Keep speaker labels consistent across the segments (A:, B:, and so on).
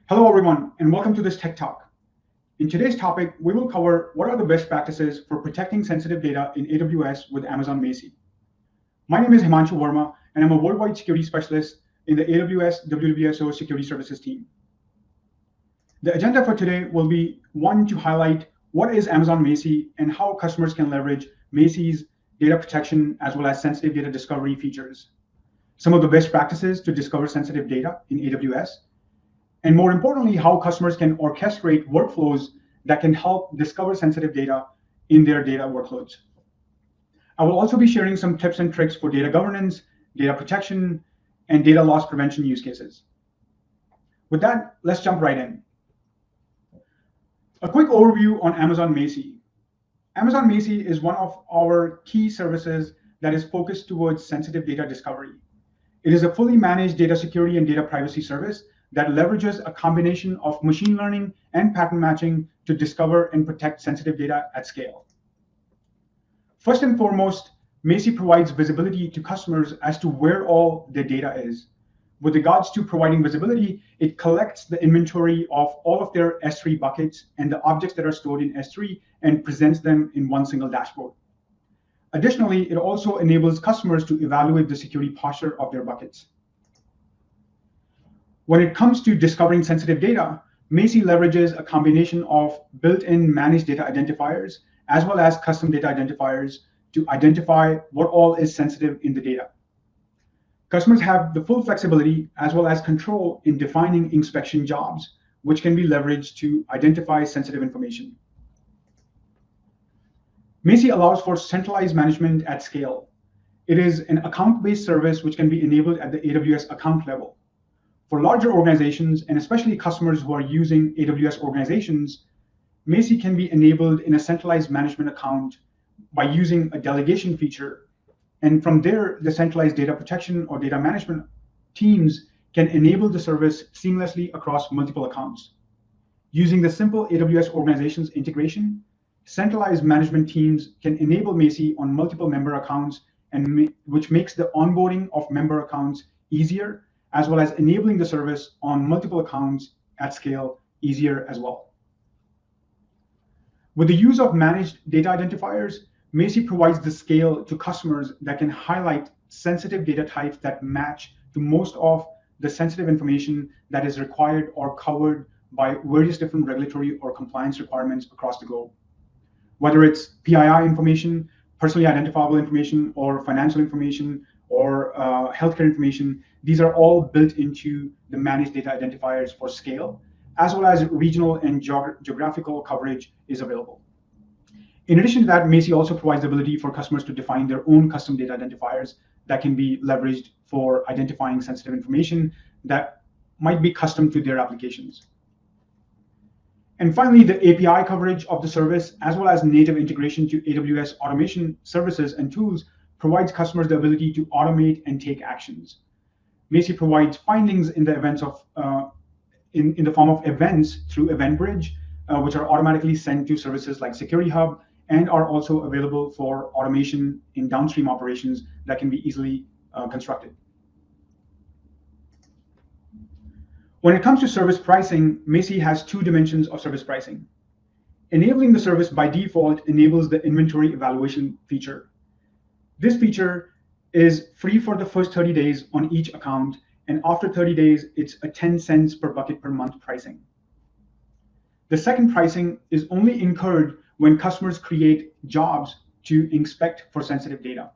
A: Hello, everyone, and welcome to this Tech Talk. In today's topic, we will cover what are the best practices for protecting sensitive data in AWS with Amazon Macie. My name is Himanshu Verma, and I'm a worldwide security specialist in the AWS WWSO Security Services team. The agenda for today will be, one, to highlight what is Amazon Macie and how customers can leverage Macie's data protection as well as sensitive data discovery features, some of the best practices to discover sensitive data in AWS, and more importantly, how customers can orchestrate workflows that can help discover sensitive data in their data workloads. I will also be sharing some tips and tricks for data governance, data protection, and data loss prevention use cases. With that, let's jump right in. A quick overview on Amazon Macie. Amazon Macie is one of our key services that is focused towards sensitive data discovery. It is a fully managed data security and data privacy service that leverages a combination of machine learning and pattern matching to discover and protect sensitive data at scale. First and foremost, Macie provides visibility to customers as to where all their data is. With regards to providing visibility, it collects the inventory of all of their S3 buckets and the objects that are stored in S3 and presents them in one single dashboard. Additionally, it also enables customers to evaluate the security posture of their buckets. When it comes to discovering sensitive data, Macie leverages a combination of built-in managed data identifiers as well as custom data identifiers to identify what all is sensitive in the data. Customers have the full flexibility as well as control in defining inspection jobs, which can be leveraged to identify sensitive information. Macie allows for centralized management at scale. It is an account-based service which can be enabled at the AWS account level. For larger organizations, and especially customers who are using AWS organizations, Macie can be enabled in a centralized management account by using a delegation feature. And from there, the centralized data protection or data management teams can enable the service seamlessly across multiple accounts. Using the simple AWS organizations integration, centralized management teams can enable Macie on multiple member accounts, and which makes the onboarding of member accounts easier, as well as enabling the service on multiple accounts at scale easier as well. With the use of managed data identifiers, Macie provides the scale to customers that can highlight sensitive data types that match to most of the sensitive information that is required or covered by various different regulatory or compliance requirements across the globe. Whether it's PII information, personally identifiable information, or financial information, or healthcare information, these are all built into the managed data identifiers for scale, as well as regional and geographical coverage is available. In addition to that, Macie also provides the ability for customers to define their own custom data identifiers that can be leveraged for identifying sensitive information that might be custom to their applications. And finally, the API coverage of the service, as well as native integration to AWS automation services and tools, provides customers the ability to automate and take actions. Macie provides findings in the events of in the form of events through EventBridge, which are automatically sent to services like Security Hub and are also available for automation in downstream operations that can be easily constructed. When it comes to service pricing, Macie has two dimensions of service pricing. Enabling the service by default enables the inventory evaluation feature. This feature is free for the first 30 days on each account, and after 30 days, it's a 10 cents per bucket per month pricing. The second pricing is only incurred when customers create jobs to inspect for sensitive data.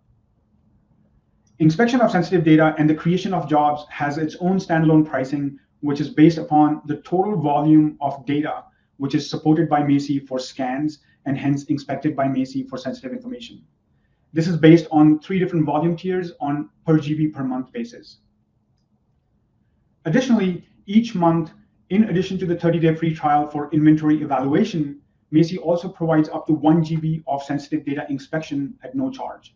A: Inspection of sensitive data and the creation of jobs has its own standalone pricing, which is based upon the total volume of data, which is supported by Macie for scans and hence inspected by Macie for sensitive information. This is based on 3 different volume tiers on per GB per month basis. Additionally, each month, in addition to the 30-day free trial for inventory evaluation, Macie also provides up to 1 GB of sensitive data inspection at no charge.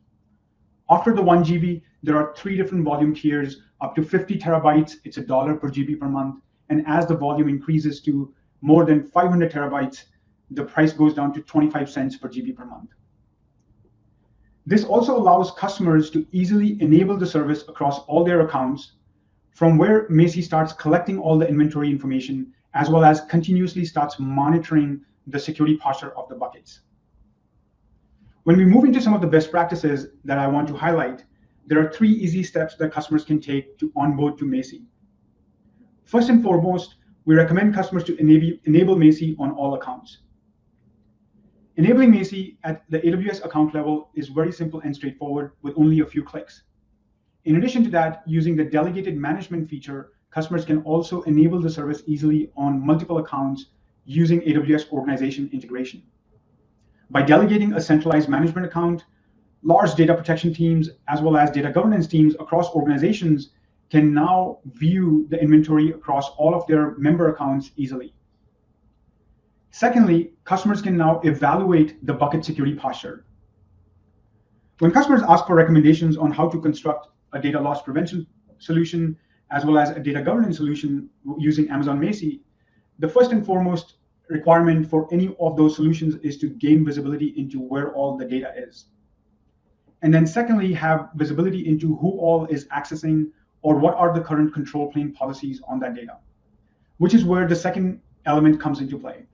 A: After the 1 GB, there are 3 different volume tiers, up to 50 terabytes, it's $1 per GB per month. And as the volume increases to more than 500 terabytes, the price goes down to 25 cents per GB per month. This also allows customers to easily enable the service across all their accounts, from where Macie starts collecting all the inventory information, as well as continuously starts monitoring the security posture of the buckets. When we move into some of the best practices that I want to highlight, there are 3 easy steps that customers can take to onboard to Macie. First and foremost, we recommend customers to enable Macie on all accounts. Enabling Macie at the AWS account level is very simple and straightforward with only a few clicks. In addition to that, using the delegated management feature, customers can also enable the service easily on multiple accounts using AWS organization integration. By delegating a centralized management account, large data protection teams, as well as data governance teams across organizations can now view the inventory across all of their member accounts easily. Secondly, customers can now evaluate the bucket security posture. When customers ask for recommendations on how to construct a data loss prevention solution, as well as a data governance solution using Amazon Macie, the first and foremost requirement for any of those solutions is to gain visibility into where all the data is. And then secondly, have visibility into who all is accessing or what are the current control plane policies on that data, which is where the second element comes into play.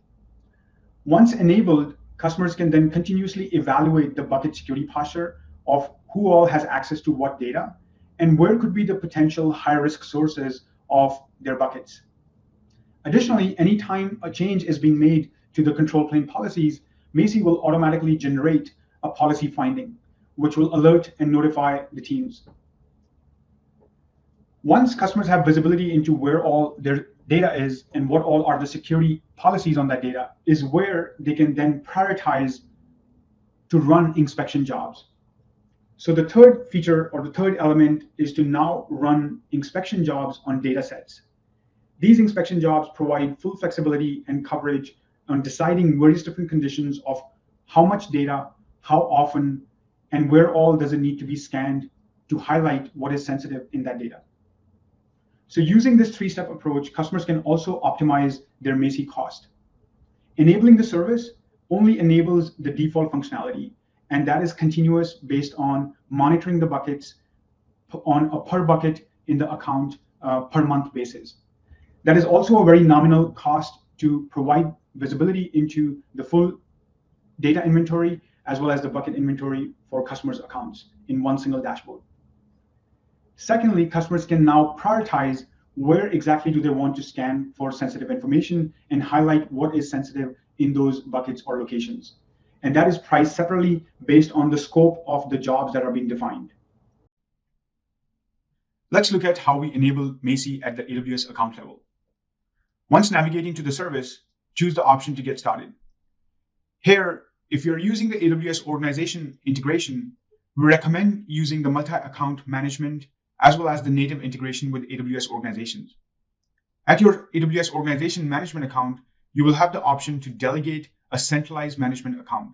A: Once enabled, customers can then continuously evaluate the bucket security posture of who all has access to what data and where could be the potential high-risk sources of their buckets. Additionally, anytime a change is being made to the control plane policies, Macie will automatically generate a policy finding, which will alert and notify the teams. Once customers have visibility into where all their data is and what all are the security policies on that data, is where they can then prioritize to run inspection jobs. So the third feature or the third element is to now run inspection jobs on data sets. These inspection jobs provide full flexibility and coverage on deciding various different conditions of how much data, how often, and where all does it need to be scanned to highlight what is sensitive in that data. So using this 3-step approach, customers can also optimize their Macie cost. Enabling the service only enables the default functionality, and that is continuous based on monitoring the buckets on a per bucket in the account per month basis. That is also a very nominal cost to provide visibility into the full data inventory as well as the bucket inventory for customers' accounts in one single dashboard. Secondly, customers can now prioritize where exactly do they want to scan for sensitive information and highlight what is sensitive in those buckets or locations. And that is priced separately based on the scope of the jobs that are being defined. Let's look at how we enable Macie at the AWS account level. Once navigating to the service, choose the option to get started. Here, if you're using the AWS organization integration, we recommend using the multi-account management as well as the native integration with AWS organizations. At your AWS organization management account, you will have the option to delegate a centralized management account.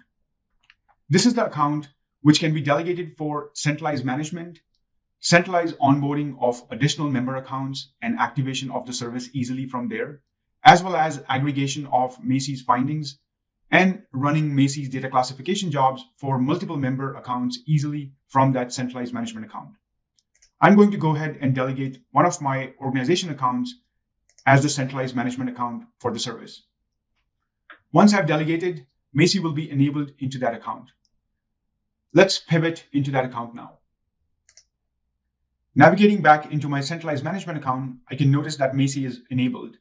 A: This is the account which can be delegated for centralized management, centralized onboarding of additional member accounts and activation of the service easily from there, as well as aggregation of Macie's findings and running Macie's data classification jobs for multiple member accounts easily from that centralized management account. I'm going to go ahead and delegate one of my organization accounts as the centralized management account for the service. Once I've delegated, Macie will be enabled into that account. Let's pivot into that account now. Navigating back into my centralized management account, I can notice that Macie is enabled.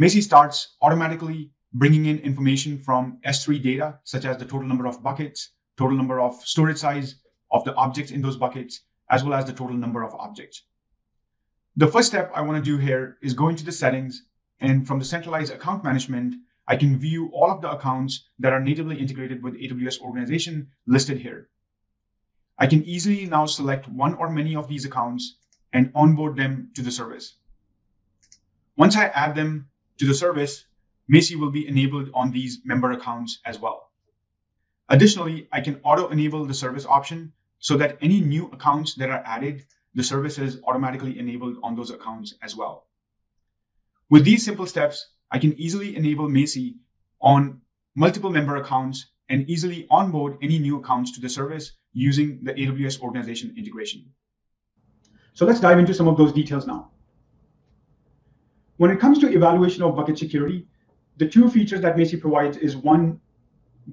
A: Macie starts automatically bringing in information from S3 data, such as the total number of buckets, total number of storage size of the objects in those buckets, as well as the total number of objects. The first step I want to do here is go into the settings, and from the centralized account management, I can view all of the accounts that are natively integrated with AWS organization listed here. I can easily now select one or many of these accounts and onboard them to the service. Once I add them to the service, Macie will be enabled on these member accounts as well. Additionally, I can auto-enable the service option so that any new accounts that are added, the service is automatically enabled on those accounts as well. With these simple steps, I can easily enable Macie on multiple member accounts and easily onboard any new accounts to the service using the AWS organization integration. So let's dive into some of those details now. When it comes to evaluation of bucket security, the two features that Macie provides is one,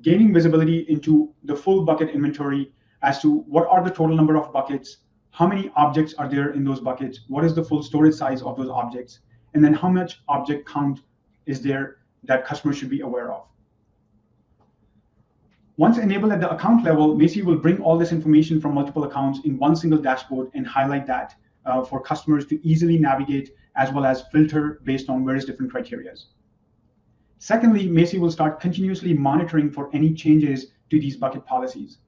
A: gaining visibility into the full bucket inventory as to what are the total number of buckets, how many objects are there in those buckets, what is the full storage size of those objects, and then how much object count is there that customers should be aware of. Once enabled at the account level, Macie will bring all this information from multiple accounts in one single dashboard and highlight that for customers to easily navigate as well as filter based on various different criteria. Secondly, Macie will start continuously monitoring for any changes to these bucket policies.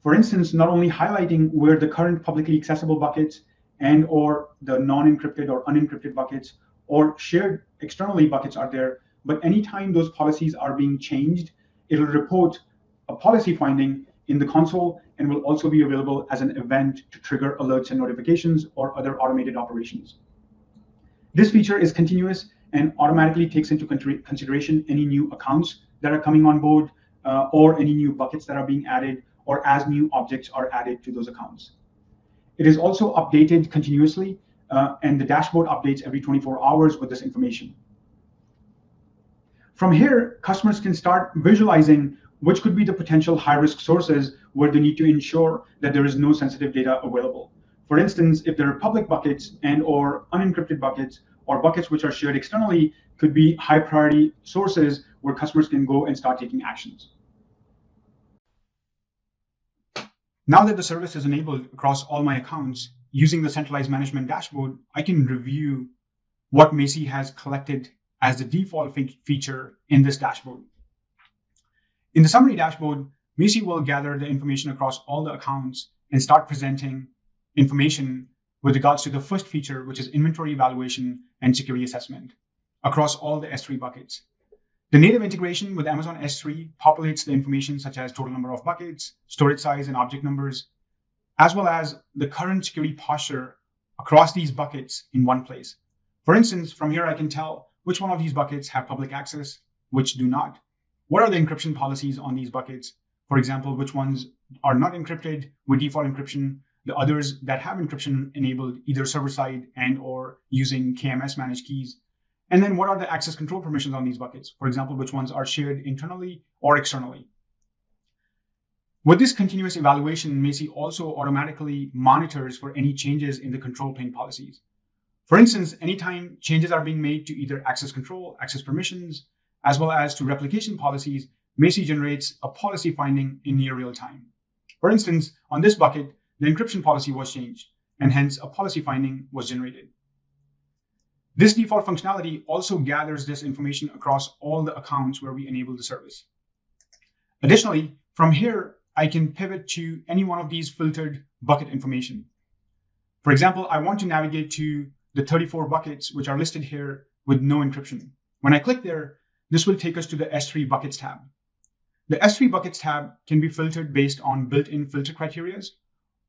A: For instance, not only highlighting where the current publicly accessible buckets and or the non-encrypted or unencrypted buckets or shared externally buckets are there, but anytime those policies are being changed, it'll report a policy finding in the console and will also be available as an event to trigger alerts and notifications or other automated operations. This feature is continuous and automatically takes into consideration any new accounts that are coming on board or any new buckets that are being added or as new objects are added to those accounts. It is also updated continuously and the dashboard updates every 24 hours with this information. From here, customers can start visualizing which could be the potential high-risk sources where they need to ensure that there is no sensitive data available. For instance, if there are public buckets and or unencrypted buckets or buckets which are shared externally, could be high-priority sources where customers can go and start taking actions. Now that the service is enabled across all my accounts, using the centralized management dashboard, I can review what Macie has collected as the default feature in this dashboard. In the summary dashboard, Macie will gather the information across all the accounts and start presenting information with regards to the first feature, which is inventory evaluation and security assessment across all the S3 buckets. The native integration with Amazon S3 populates the information such as total number of buckets, storage size, and object numbers, as well as the current security posture across these buckets in one place. For instance, from here I can tell which one of these buckets have public access, which do not. What are the encryption policies on these buckets? For example, which ones are not encrypted with default encryption, the others that have encryption enabled either server-side and or using KMS managed keys. And then what are the access control permissions on these buckets? For example, which ones are shared internally or externally? With this continuous evaluation, Macie also automatically monitors for any changes in the control plane policies. For instance, anytime changes are being made to either access control, access permissions, as well as to replication policies, Macie generates a policy finding in near real time. For instance, on this bucket, the encryption policy was changed, and hence a policy finding was generated. This default functionality also gathers this information across all the accounts where we enable the service. Additionally, from here, I can pivot to any one of these filtered bucket information. For example, I want to navigate to the 34 buckets which are listed here with no encryption. When I click there, this will take us to the S3 Buckets tab. The S3 Buckets tab can be filtered based on built-in filter criteria,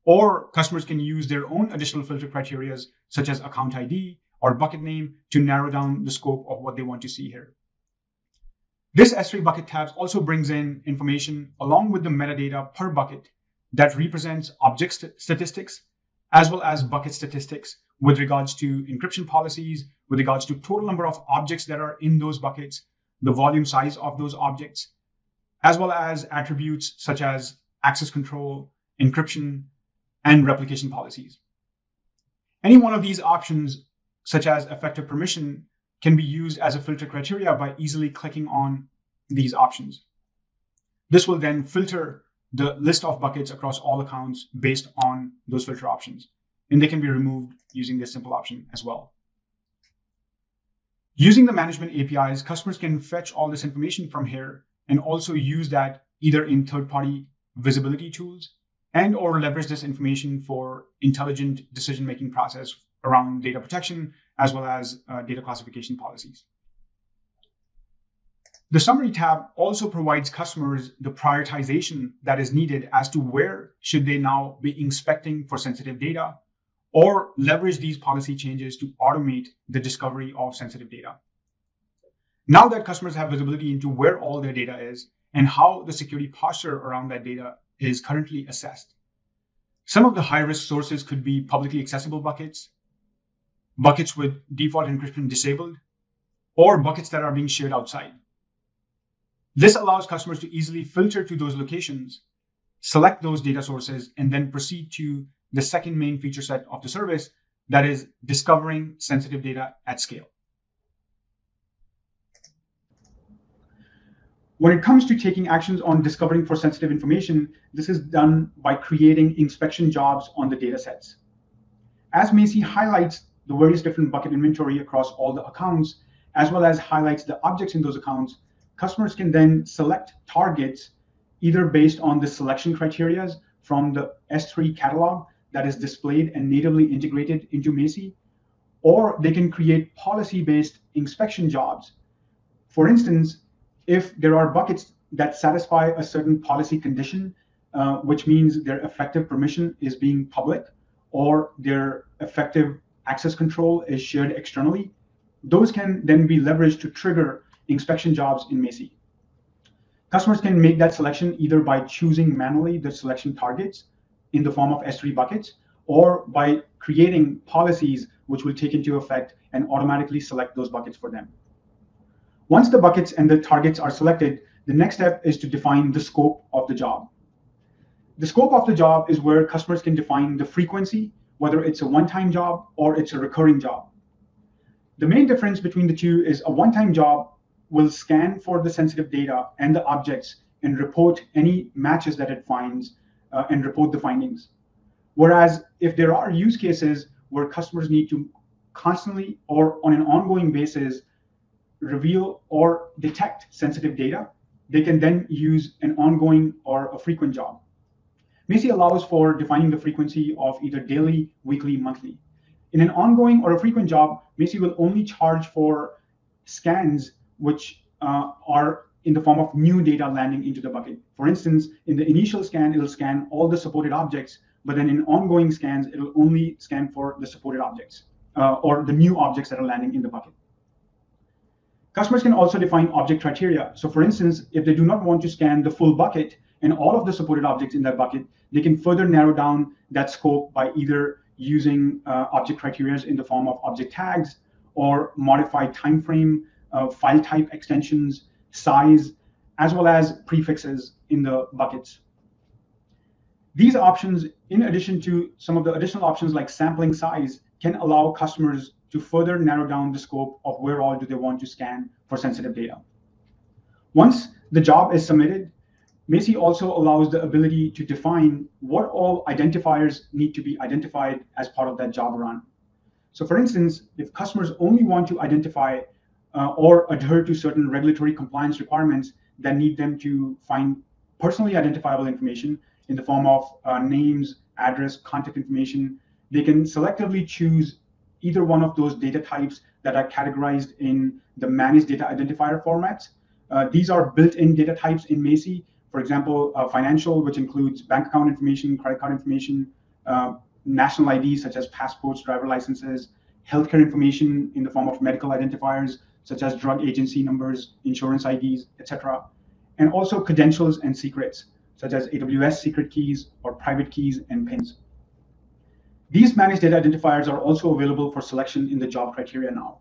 A: or customers can use their own additional filter criteria, such as account ID or bucket name, to narrow down the scope of what they want to see here. This S3 Bucket tab also brings in information along with the metadata per bucket that represents object statistics as well as bucket statistics with regards to encryption policies, with regards to total number of objects that are in those buckets, the volume size of those objects, as well as attributes such as access control, encryption, and replication policies. Any one of these options, such as effective permission, can be used as a filter criteria by easily clicking on these options. This will then filter the list of buckets across all accounts based on those filter options, and they can be removed using this simple option as well. Using the management APIs, customers can fetch all this information from here and also use that either in third-party visibility tools and or leverage this information for intelligent decision-making process around data protection as well as data classification policies. The summary tab also provides customers the prioritization that is needed as to where should they now be inspecting for sensitive data or leverage these policy changes to automate the discovery of sensitive data. Now that customers have visibility into where all their data is and how the security posture around that data is currently assessed. Some of the high-risk sources could be publicly accessible buckets, buckets with default encryption disabled, or buckets that are being shared outside. This allows customers to easily filter to those locations, select those data sources, and then proceed to the second main feature set of the service, that is discovering sensitive data at scale. When it comes to taking actions on discovering for sensitive information, this is done by creating inspection jobs on the data sets. As Macie highlights the various different bucket inventory across all the accounts, as well as highlights the objects in those accounts, customers can then select targets either based on the selection criteria from the S3 catalog that is displayed and natively integrated into Macie, or they can create policy-based inspection jobs. For instance, if there are buckets that satisfy a certain policy condition, which means their effective permission is being public or their effective access control is shared externally, those can then be leveraged to trigger inspection jobs in Macie. Customers can make that selection either by choosing manually the selection targets in the form of S3 buckets, or by creating policies which will take into effect and automatically select those buckets for them. Once the buckets and the targets are selected, the next step is to define the scope of the job. The scope of the job is where customers can define the frequency, whether it's a one-time job or it's a recurring job. The main difference between the two is a one-time job will scan for the sensitive data and the objects and report any matches that it finds and report the findings. Whereas if there are use cases where customers need to constantly or on an ongoing basis reveal or detect sensitive data, they can then use an ongoing or a frequent job. Macie allows for defining the frequency of either daily, weekly, monthly. In an ongoing or a frequent job, Macie will only charge for scans which are in the form of new data landing into the bucket. For instance, in the initial scan, it'll scan all the supported objects, but then in ongoing scans, it'll only scan for the supported objects or the new objects that are landing in the bucket. Customers can also define object criteria. So for instance, if they do not want to scan the full bucket and all of the supported objects in that bucket, they can further narrow down that scope by either using object criteria in the form of object tags or modified time frame, file type extensions, size, as well as prefixes in the buckets. These options, in addition to some of the additional options like sampling size, can allow customers to further narrow down the scope of where all do they want to scan for sensitive data. Once the job is submitted, Macie also allows the ability to define what all identifiers need to be identified as part of that job run. So for instance, if customers only want to identify or adhere to certain regulatory compliance requirements that need them to find personally identifiable information in the form of names, address, contact information, they can selectively choose either one of those data types that are categorized in the managed data identifier formats. These are built-in data types in Macie. For example, financial, which includes bank account information, credit card information, national IDs such as passports, driver licenses, healthcare information in the form of medical identifiers such as drug agency numbers, insurance IDs, etc. And also credentials and secrets such as AWS secret keys or private keys and PINs. These managed data identifiers are also available for selection in the job criteria now.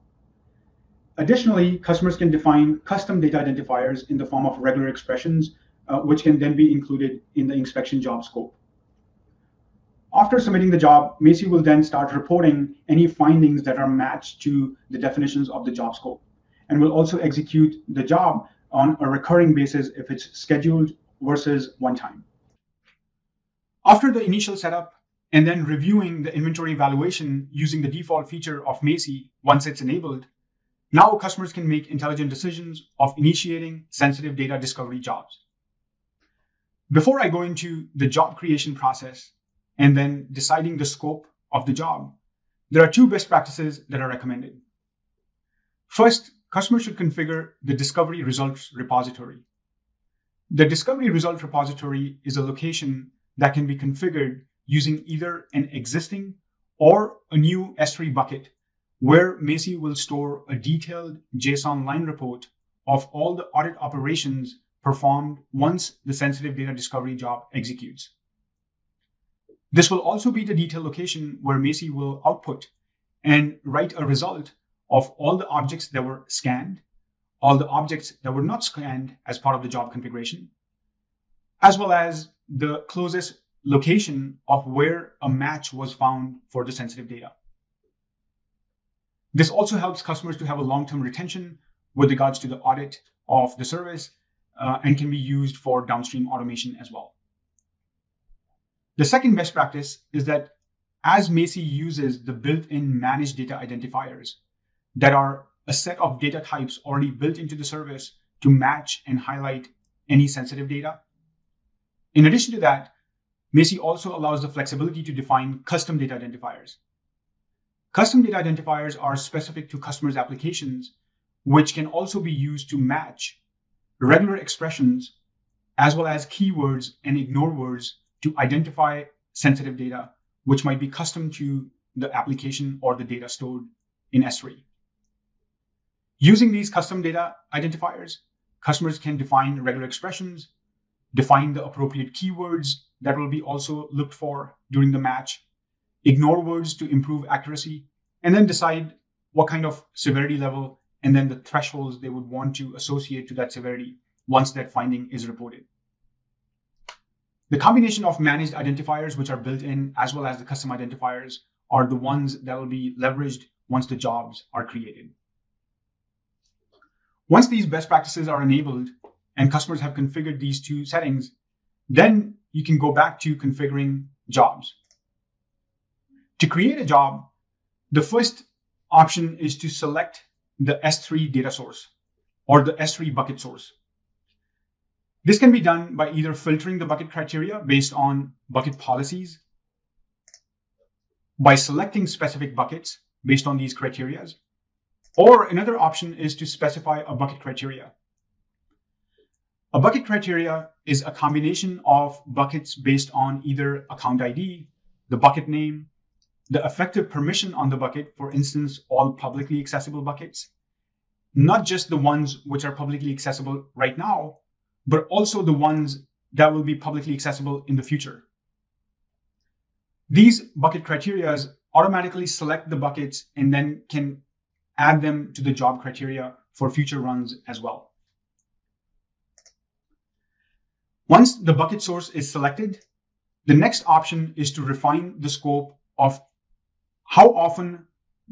A: Additionally, customers can define custom data identifiers in the form of regular expressions, which can then be included in the inspection job scope. After submitting the job, Macie will then start reporting any findings that are matched to the definitions of the job scope, and will also execute the job on a recurring basis if it's scheduled versus one time. After the initial setup and then reviewing the inventory evaluation using the default feature of Macie once it's enabled, now customers can make intelligent decisions of initiating sensitive data discovery jobs. Before I go into the job creation process and then deciding the scope of the job, there are two best practices that are recommended. First, customers should configure the discovery results repository. The discovery results repository is a location that can be configured using either an existing or a new S3 bucket, where Macie will store a detailed JSON line report of all the audit operations performed once the sensitive data discovery job executes. This will also be the detail location where Macie will output and write a result of all the objects that were scanned, all the objects that were not scanned as part of the job configuration, as well as the closest location of where a match was found for the sensitive data. This also helps customers to have a long-term retention with regards to the audit of the service and can be used for downstream automation as well. The second best practice is that as Macie uses the built-in managed data identifiers that are a set of data types already built into the service to match and highlight any sensitive data. In addition to that, Macie also allows the flexibility to define custom data identifiers. Custom data identifiers are specific to customers' applications, which can also be used to match regular expressions as well as keywords and ignore words to identify sensitive data, which might be custom to the application or the data stored in S3. Using these custom data identifiers, customers can define regular expressions, define the appropriate keywords that will be also looked for during the match, ignore words to improve accuracy, and then decide what kind of severity level and then the thresholds they would want to associate to that severity once that finding is reported. The combination of managed identifiers, which are built in, as well as the custom identifiers, are the ones that will be leveraged once the jobs are created. Once these best practices are enabled and customers have configured these two settings, then you can go back to configuring jobs. To create a job, the first option is to select the S3 data source or the S3 bucket source. This can be done by either filtering the bucket criteria based on bucket policies, by selecting specific buckets based on these criteria, or another option is to specify a bucket criteria. A bucket criteria is a combination of buckets based on either account ID, the bucket name, the effective permission on the bucket, for instance, all publicly accessible buckets, not just the ones which are publicly accessible right now, but also the ones that will be publicly accessible in the future. These bucket criteria automatically select the buckets and then can add them to the job criteria for future runs as well. Once the bucket source is selected, the next option is to refine the scope of how often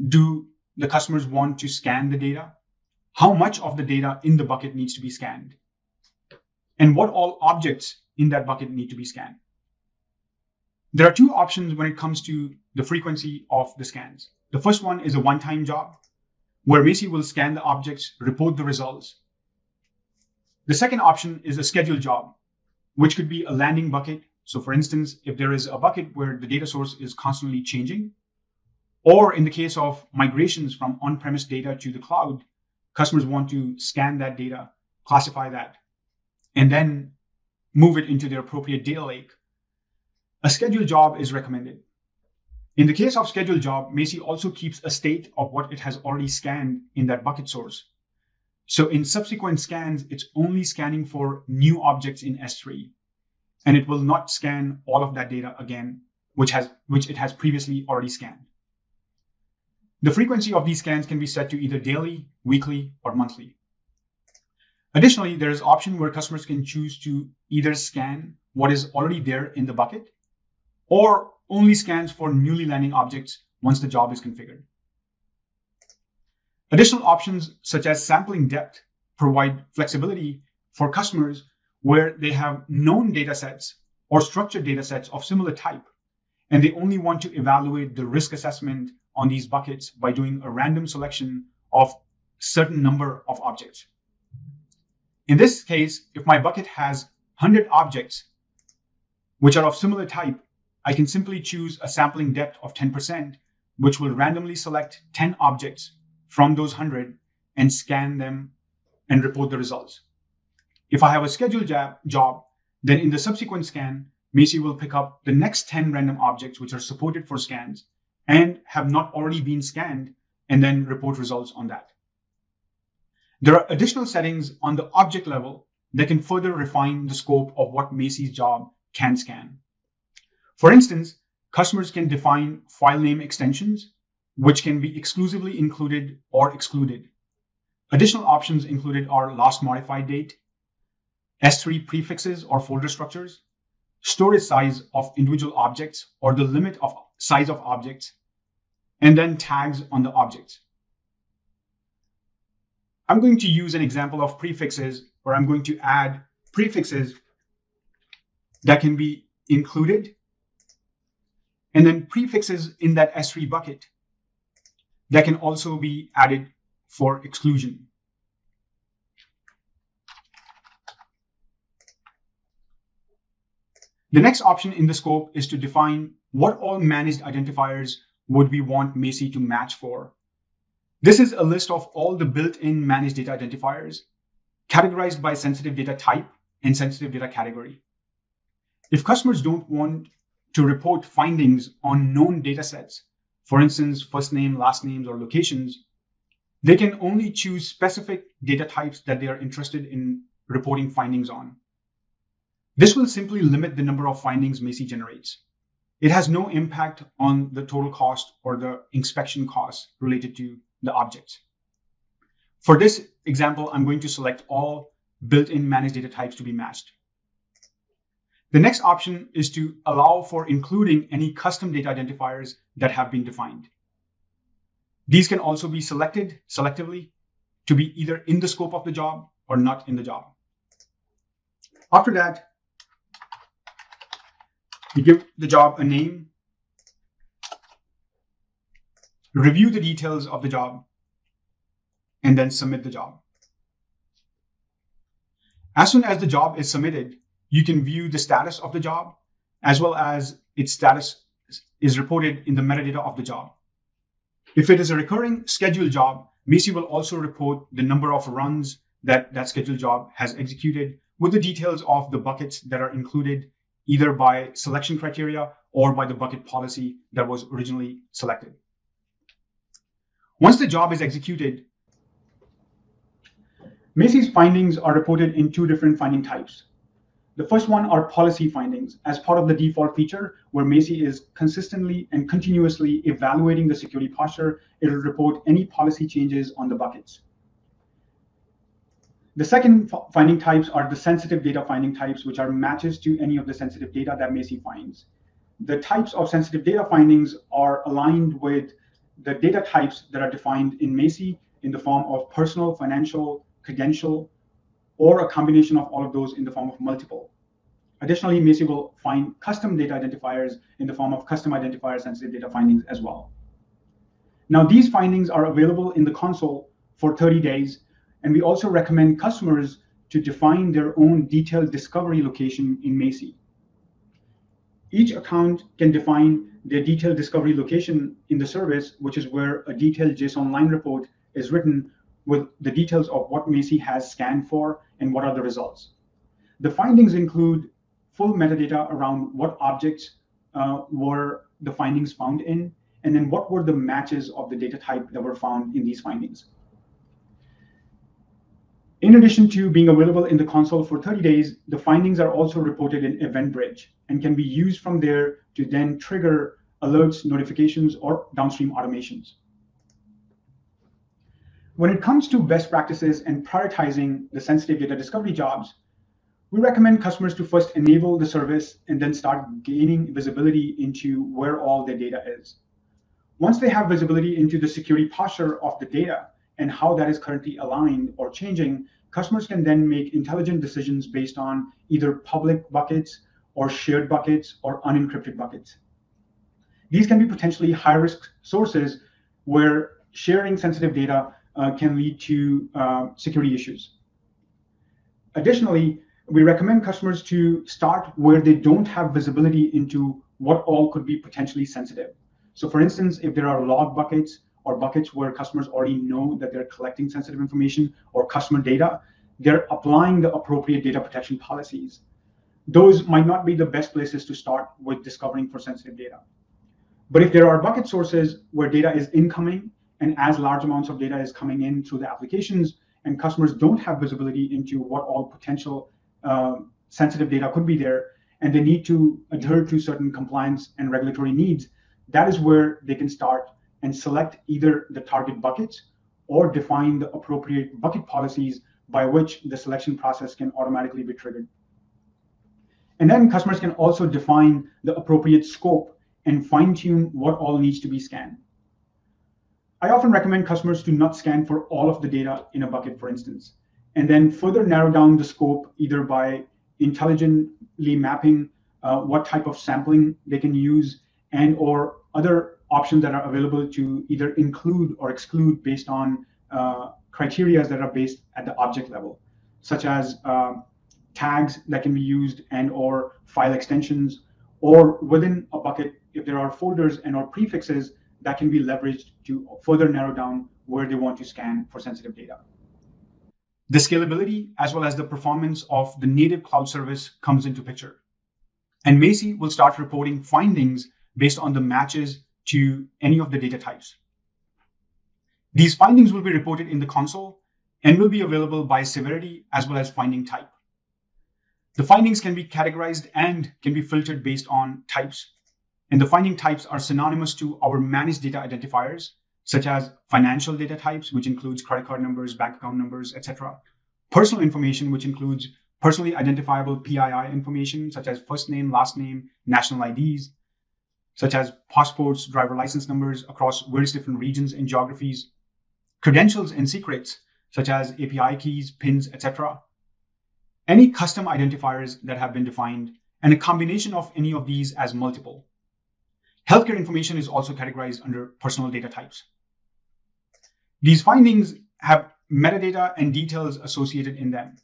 A: do the customers want to scan the data, how much of the data in the bucket needs to be scanned, and what all objects in that bucket need to be scanned. There are two options when it comes to the frequency of the scans. The first one is a one-time job, where Macie will scan the objects, report the results. The second option is a scheduled job, which could be a landing bucket. So for instance, if there is a bucket where the data source is constantly changing, or in the case of migrations from on-premise data to the cloud, customers want to scan that data, classify that, and then move it into their appropriate data lake, a scheduled job is recommended. In the case of scheduled job, Macie also keeps a state of what it has already scanned in that bucket source. So in subsequent scans, it's only scanning for new objects in S3, and it will not scan all of that data again, which it has previously already scanned. The frequency of these scans can be set to either daily, weekly, or monthly. Additionally, there is an option where customers can choose to either scan what is already there in the bucket or only scans for newly landing objects once the job is configured. Additional options such as sampling depth provide flexibility for customers where they have known data sets or structured data sets of similar type, and they only want to evaluate the risk assessment on these buckets by doing a random selection of certain number of objects. In this case, if my bucket has 100 objects which are of similar type, I can simply choose a sampling depth of 10%, which will randomly select 10 objects from those 100 and scan them and report the results. If I have a scheduled job, then in the subsequent scan, Macie will pick up the next 10 random objects which are supported for scans and have not already been scanned and then report results on that. There are additional settings on the object level that can further refine the scope of what Macie's job can scan. For instance, customers can define file name extensions, which can be exclusively included or excluded. Additional options included are last modified date, S3 prefixes or folder structures, storage size of individual objects or the limit of size of objects, and then tags on the objects. I'm going to use an example of prefixes where I'm going to add prefixes that can be included, and then prefixes in that S3 bucket that can also be added for exclusion. The next option in the scope is to define what all managed identifiers would we want Macie to match for. This is a list of all the built-in managed data identifiers categorized by sensitive data type and sensitive data category. If customers don't want to report findings on known data sets, for instance, first name, last names, or locations, they can only choose specific data types that they are interested in reporting findings on. This will simply limit the number of findings Macie generates. It has no impact on the total cost or the inspection costs related to the objects. For this example, I'm going to select all built-in managed data types to be matched. The next option is to allow for including any custom data identifiers that have been defined. These can also be selected selectively to be either in the scope of the job or not in the job. After that, we give the job a name, review the details of the job, and then submit the job. As soon as the job is submitted, you can view the status of the job as well as its status is reported in the metadata of the job. If it is a recurring scheduled job, Macie will also report the number of runs that scheduled job has executed with the details of the buckets that are included either by selection criteria or by the bucket policy that was originally selected. Once the job is executed, Macie's findings are reported in two different finding types. The first one are policy findings as part of the default feature where Macie is consistently and continuously evaluating the security posture. It will report any policy changes on the buckets. The second finding types are the sensitive data finding types, which are matches to any of the sensitive data that Macie finds. The types of sensitive data findings are aligned with the data types that are defined in Macie in the form of personal, financial, credential, or a combination of all of those in the form of multiple. Additionally, Macie will find custom data identifiers in the form of custom identifier sensitive data findings as well. Now, these findings are available in the console for 30 days, and we also recommend customers to define their own detailed discovery location in Macie. Each account can define their detailed discovery location in the service, which is where a detailed JSON line report is written with the details of what Macie has scanned for and what are the results. The findings include full metadata around what objects were the findings found in, and then what were the matches of the data type that were found in these findings. In addition to being available in the console for 30 days, the findings are also reported in EventBridge and can be used from there to then trigger alerts, notifications, or downstream automations. When it comes to best practices and prioritizing the sensitive data discovery jobs, we recommend customers to first enable the service and then start gaining visibility into where all their data is. Once they have visibility into the security posture of the data and how that is currently aligned or changing, customers can then make intelligent decisions based on either public buckets or shared buckets or unencrypted buckets. These can be potentially high-risk sources where sharing sensitive data can lead to security issues. Additionally, we recommend customers to start where they don't have visibility into what all could be potentially sensitive. So for instance, if there are log buckets or buckets where customers already know that they're collecting sensitive information or customer data, they're applying the appropriate data protection policies. Those might not be the best places to start with discovering for sensitive data. But if there are bucket sources where data is incoming and as large amounts of data is coming in through the applications, and customers don't have visibility into what all potential sensitive data could be there, and they need to adhere to certain compliance and regulatory needs, that is where they can start and select either the target buckets or define the appropriate bucket policies by which the selection process can automatically be triggered. And then customers can also define the appropriate scope and fine-tune what all needs to be scanned. I often recommend customers to not scan for all of the data in a bucket, for instance, and then further narrow down the scope either by intelligently mapping what type of sampling they can use and or other options that are available to either include or exclude based on criteria that are based at the object level, such as tags that can be used and or file extensions, or within a bucket, if there are folders and or prefixes that can be leveraged to further narrow down where they want to scan for sensitive data. The scalability as well as the performance of the native cloud service comes into picture. And Macie will start reporting findings based on the matches to any of the data types. These findings will be reported in the console and will be available by severity as well as finding type. The findings can be categorized and can be filtered based on types. And the finding types are synonymous to our managed data identifiers, such as financial data types, which includes credit card numbers, bank account numbers, etc. Personal information, which includes personally identifiable PII information, such as first name, last name, national IDs, such as passports, driver license numbers across various different regions and geographies, credentials and secrets, such as API keys, pins, etc. Any custom identifiers that have been defined, and a combination of any of these as multiple. Healthcare information is also categorized under personal data types. These findings have metadata and details associated in them.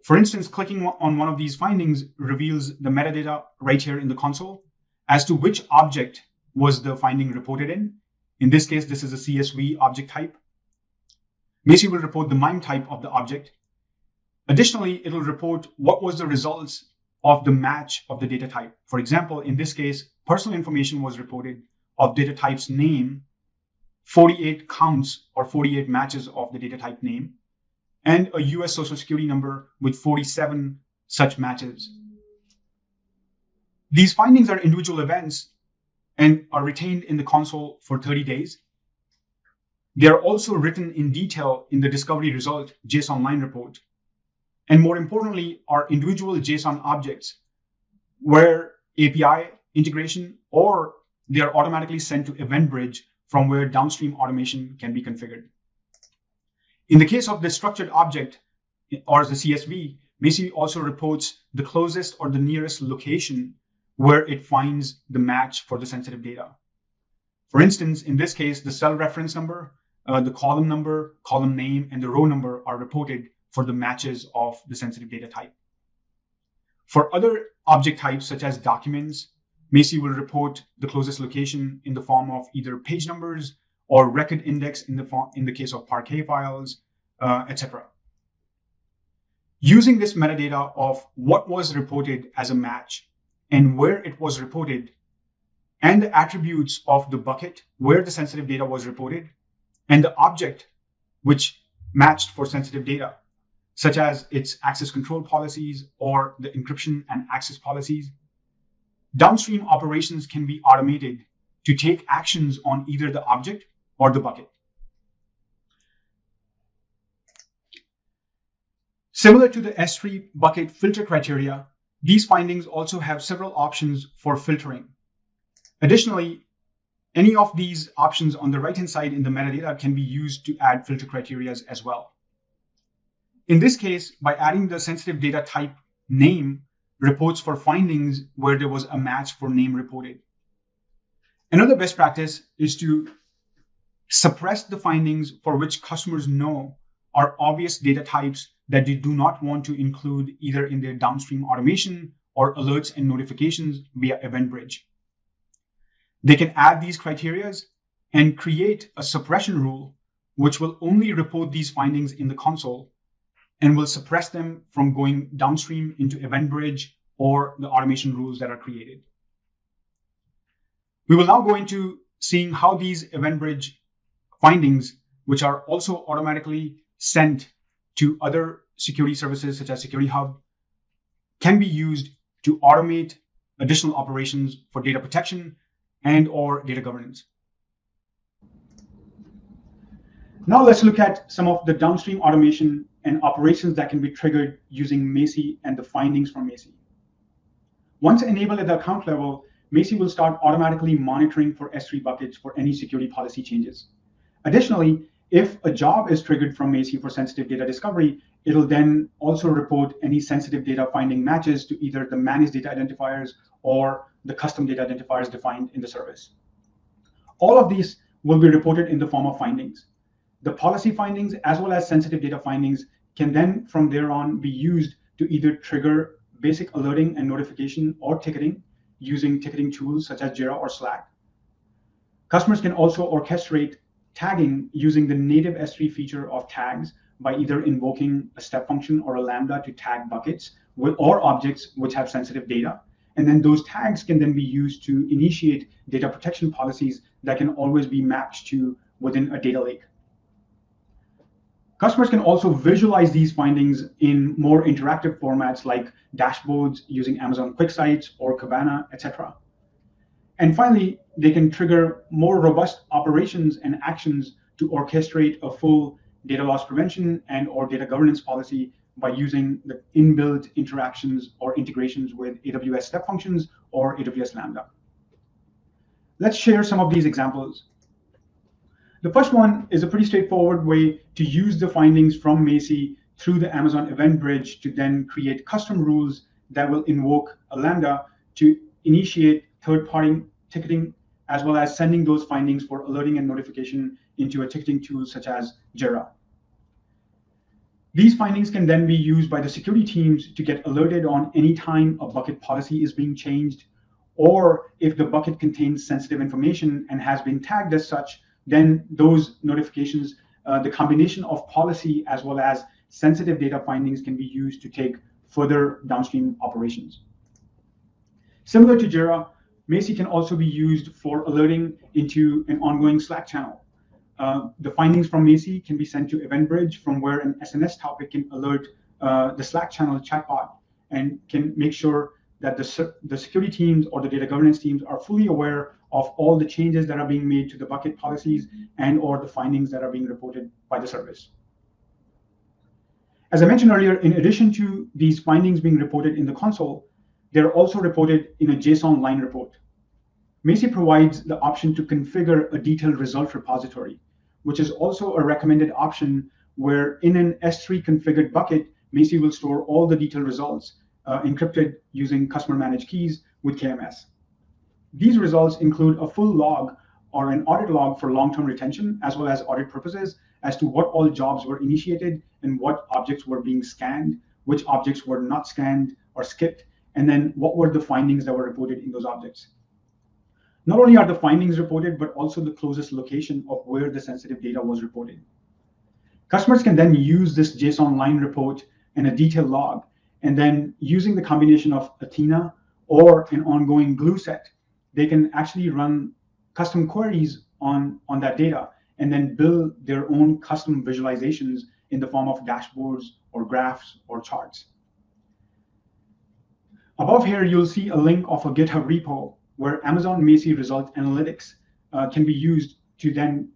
A: For instance, clicking on one of these findings reveals the metadata right here in the console as to which object was the finding reported in. In this case, this is a CSV object type. Macie will report the MIME type of the object. Additionally, it will report what was the results of the match of the data type. For example, in this case, personal information was reported of data type's name, 48 counts or 48 matches of the data type name, and a US Social Security number with 47 such matches. These findings are individual events and are retained in the console for 30 days. They are also written in detail in the discovery result JSON line report. And more importantly, are individual JSON objects where API integration or they are automatically sent to EventBridge from where downstream automation can be configured. In the case of the structured object or the CSV, Macie also reports the closest or the nearest location where it finds the match for the sensitive data. For instance, in this case, the cell reference number, the column number, column name, and the row number are reported for the matches of the sensitive data type. For other object types, such as documents, Macie will report the closest location in the form of either page numbers or record index in the case of Parquet files, etc. Using this metadata of what was reported as a match and where it was reported, and the attributes of the bucket where the sensitive data was reported, and the object which matched for sensitive data, such as its access control policies or the encryption and access policies, downstream operations can be automated to take actions on either the object or the bucket. Similar to the S3 bucket filter criteria, these findings also have several options for filtering. Additionally, any of these options on the right-hand side in the metadata can be used to add filter criteria as well. In this case, by adding the sensitive data type name reports for findings where there was a match for name reported. Another best practice is to suppress the findings for which customers know are obvious data types that they do not want to include either in their downstream automation or alerts and notifications via EventBridge. They can add these criteria and create a suppression rule which will only report these findings in the console and will suppress them from going downstream into EventBridge or the automation rules that are created. We will now go into seeing how these EventBridge findings, which are also automatically sent to other security services such as Security Hub can be used to automate additional operations for data protection and or data governance. Now let's look at some of the downstream automation and operations that can be triggered using Macie and the findings from Macie. Once enabled at the account level, Macie will start automatically monitoring for S3 buckets for any security policy changes. Additionally, if a job is triggered from Macie for sensitive data discovery, it'll then also report any sensitive data finding matches to either the managed data identifiers or the custom data identifiers defined in the service. All of these will be reported in the form of findings. The policy findings as well as sensitive data findings can then from there on be used to either trigger basic alerting and notification or ticketing using ticketing tools such as Jira or Slack. Customers can also orchestrate tagging using the native S3 feature of tags by either invoking a step function or a Lambda to tag buckets or objects which have sensitive data. And then those tags can then be used to initiate data protection policies that can always be mapped to within a data lake. Customers can also visualize these findings in more interactive formats like dashboards using Amazon QuickSights or Kibana, etc. And finally, they can trigger more robust operations and actions to orchestrate a full data loss prevention and or data governance policy by using the inbuilt interactions or integrations with AWS step functions or AWS Lambda. Let's share some of these examples. The first one is a pretty straightforward way to use the findings from Macie through the Amazon Event Bridge to then create custom rules that will invoke a Lambda to initiate third-party ticketing, as well as sending those findings for alerting and notification into a ticketing tool such as Jira. These findings can then be used by the security teams to get alerted on any time a bucket policy is being changed, or if the bucket contains sensitive information and has been tagged as such, then those notifications, the combination of policy as well as sensitive data findings can be used to take further downstream operations. Similar to Jira, Macie can also be used for alerting into an ongoing Slack channel. The findings from Macie can be sent to EventBridge, from where an SNS topic can alert the Slack channel chatbot and can make sure that the security teams or the data governance teams are fully aware of all the changes that are being made to the bucket policies and or the findings that are being reported by the service. As I mentioned earlier, in addition to these findings being reported in the console, they're also reported in a JSON line report. Macie provides the option to configure a detailed result repository, which is also a recommended option where in an S3 configured bucket, Macie will store all the detailed results encrypted using customer managed keys with KMS. These results include a full log or an audit log for long-term retention, as well as audit purposes, as to what all jobs were initiated and what objects were being scanned, which objects were not scanned or skipped, and then what were the findings that were reported in those objects. Not only are the findings reported, but also the closest location of where the sensitive data was reported. Customers can then use this JSON line report and a detailed log, and then using the combination of Athena or an ongoing glue set, they can actually run custom queries on that data and then build their own custom visualizations in the form of dashboards or graphs or charts. Above here, you'll see a link of a GitHub repo where Amazon Macie Result Analytics can be used to then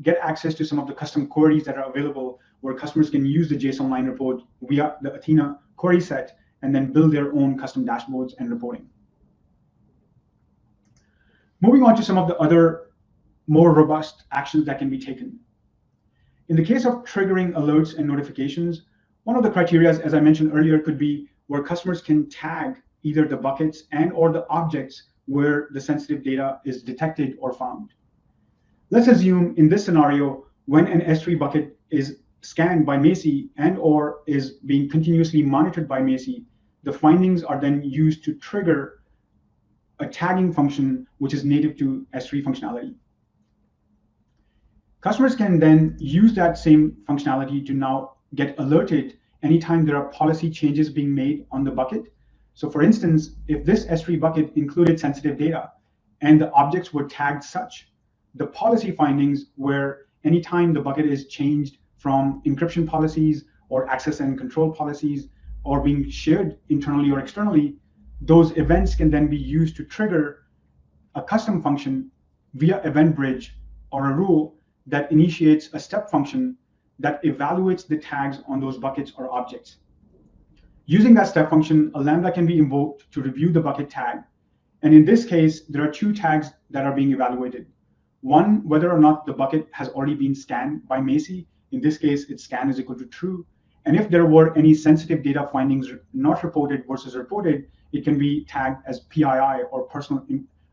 A: get access to some of the custom queries that are available, where customers can use the JSON line report via the Athena query set and then build their own custom dashboards and reporting. Moving on to some of the other more robust actions that can be taken. In the case of triggering alerts and notifications, one of the criteria, as I mentioned earlier, could be where customers can tag either the buckets and or the objects where the sensitive data is detected or found. Let's assume in this scenario, when an S3 bucket is scanned by Macie and or is being continuously monitored by Macie, the findings are then used to trigger a tagging function which is native to S3 functionality. Customers can then use that same functionality to now get alerted anytime there are policy changes being made on the bucket. So for instance, if this S3 bucket included sensitive data and the objects were tagged such, the policy findings where anytime the bucket is changed from encryption policies or access and control policies or being shared internally or externally, those events can then be used to trigger a custom function via event bridge or a rule that initiates a step function that evaluates the tags on those buckets or objects. Using that step function, a Lambda can be invoked to review the bucket tag. And in this case, there are two tags that are being evaluated. One, whether or not the bucket has already been scanned by Macie. In this case, its scan is equal to true. And if there were any sensitive data findings not reported versus reported, it can be tagged as PII, or personal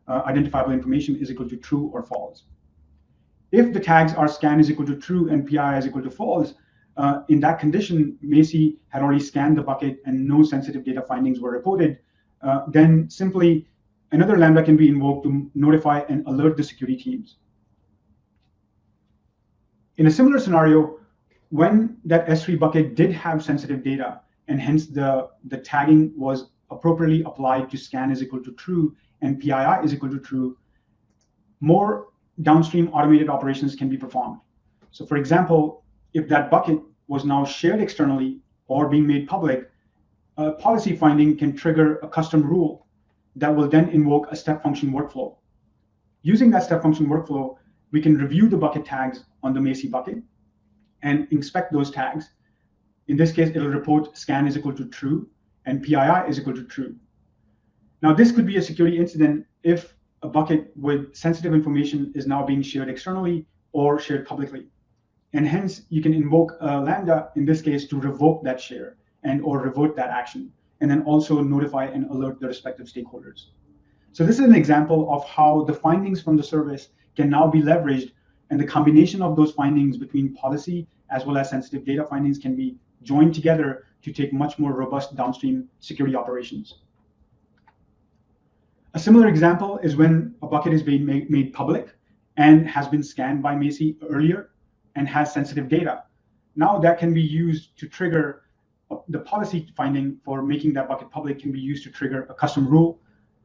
A: identifiable information, is equal to true or false. If the tags are scan is equal to true and PII is equal to false, in that condition, Macie had already scanned the bucket and no sensitive data findings were reported, then simply another Lambda can be invoked to notify and alert the security teams. In a similar scenario, when that S3 bucket did have sensitive data, and hence the tagging was appropriately applied to scan is equal to true and PII is equal to true, more downstream automated operations can be performed. So for example, if that bucket was now shared externally or being made public, a policy finding can trigger a custom rule that will then invoke a step function workflow. Using that step function workflow, we can review the bucket tags on the Macie bucket and inspect those tags. In this case, it'll report scan is equal to true and PII is equal to true. Now, this could be a security incident if a bucket with sensitive information is now being shared externally or shared publicly. And hence, you can invoke a Lambda, in this case, to revoke that share and or revert that action, and then also notify and alert the respective stakeholders. So this is an example of how the findings from the service can now be leveraged, and the combination of those findings between policy as well as sensitive data findings can be joined together to take much more robust downstream security operations. A similar example is when a bucket is being made public and has been scanned by Macie earlier and has sensitive data. Now that can be used to trigger the policy finding for making that bucket public can be used to trigger a custom rule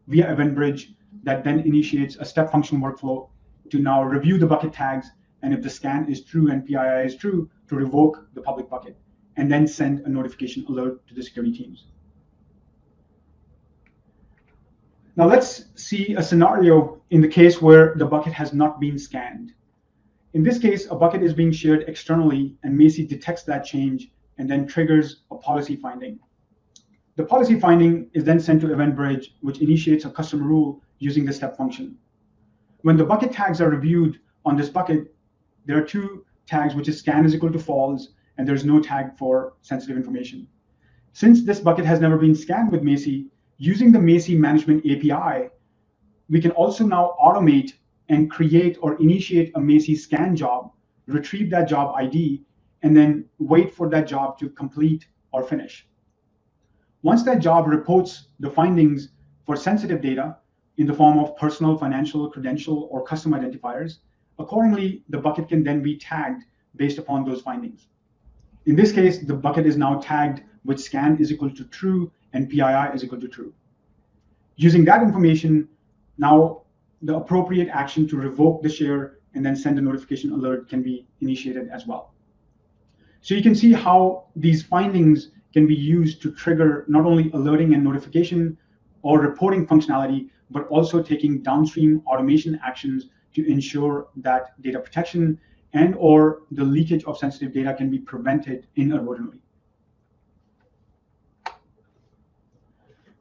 A: via event bridge that then initiates a step function workflow to now review the bucket tags, and if the scan is true and PII is true, to revoke the public bucket and then send a notification alert to the security teams. Now let's see a scenario in the case where the bucket has not been scanned. In this case, a bucket is being shared externally and Macie detects that change and then triggers a policy finding. The policy finding is then sent to Event Bridge, which initiates a custom rule using the step function. When the bucket tags are reviewed on this bucket, there are two tags, which is scan is equal to false, and there's no tag for sensitive information. Since this bucket has never been scanned with Macie, using the Macie Management API, we can also now automate and create or initiate a Macie scan job, retrieve that job ID, and then wait for that job to complete or finish. Once that job reports the findings for sensitive data in the form of personal, financial, credential, or custom identifiers, accordingly, the bucket can then be tagged based upon those findings. In this case, the bucket is now tagged with scan is equal to true and PII is equal to true. Using that information, now the appropriate action to revoke the share and then send a notification alert can be initiated as well. So you can see how these findings can be used to trigger not only alerting and notification or reporting functionality, but also taking downstream automation actions to ensure that data protection and or the leakage of sensitive data can be prevented inadvertently.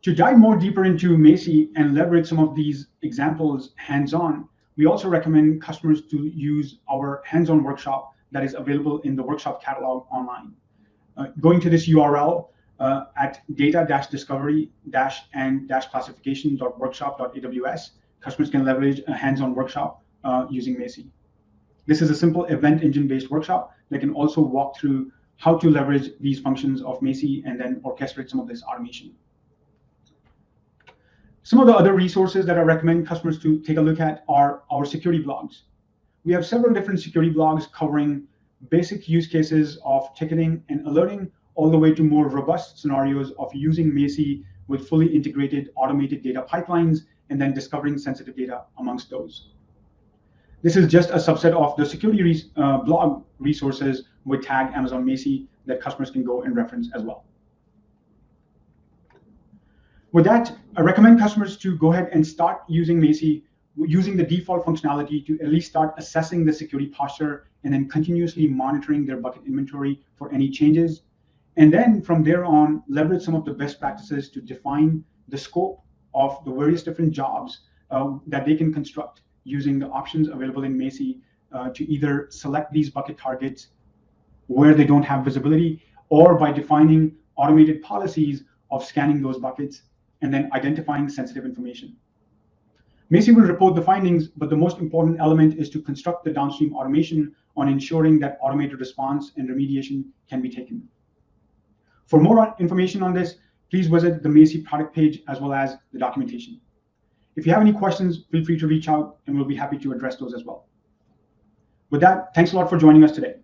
A: To dive more deeper into Macie and leverage some of these examples hands-on, we also recommend customers to use our hands-on workshop that is available in the workshop catalog online. Going to this URL at data-discovery-and-classification.workshop.aws, customers can leverage a hands-on workshop using Macie. This is a simple event engine-based workshop that can also walk through how to leverage these functions of Macie and then orchestrate some of this automation. Some of the other resources that I recommend customers to take a look at are our security blogs. We have several different security blogs covering basic use cases of ticketing and alerting, all the way to more robust scenarios of using Macie with fully integrated automated data pipelines and then discovering sensitive data amongst those. This is just a subset of the security blog resources with tag Amazon Macie that customers can go and reference as well. With that, I recommend customers to go ahead and start using Macie, using the default functionality to at least start assessing the security posture and then continuously monitoring their bucket inventory for any changes. And then from there on, leverage some of the best practices to define the scope of the various different jobs that they can construct using the options available in Macie to either select these bucket targets where they don't have visibility, or by defining automated policies of scanning those buckets and then identifying sensitive information. Macie will report the findings, but the most important element is to construct the downstream automation on ensuring that automated response and remediation can be taken. For more information on this, please visit the Macie product page as well as the documentation. If you have any questions, feel free to reach out and we'll be happy to address those as well. With that, thanks a lot for joining us today.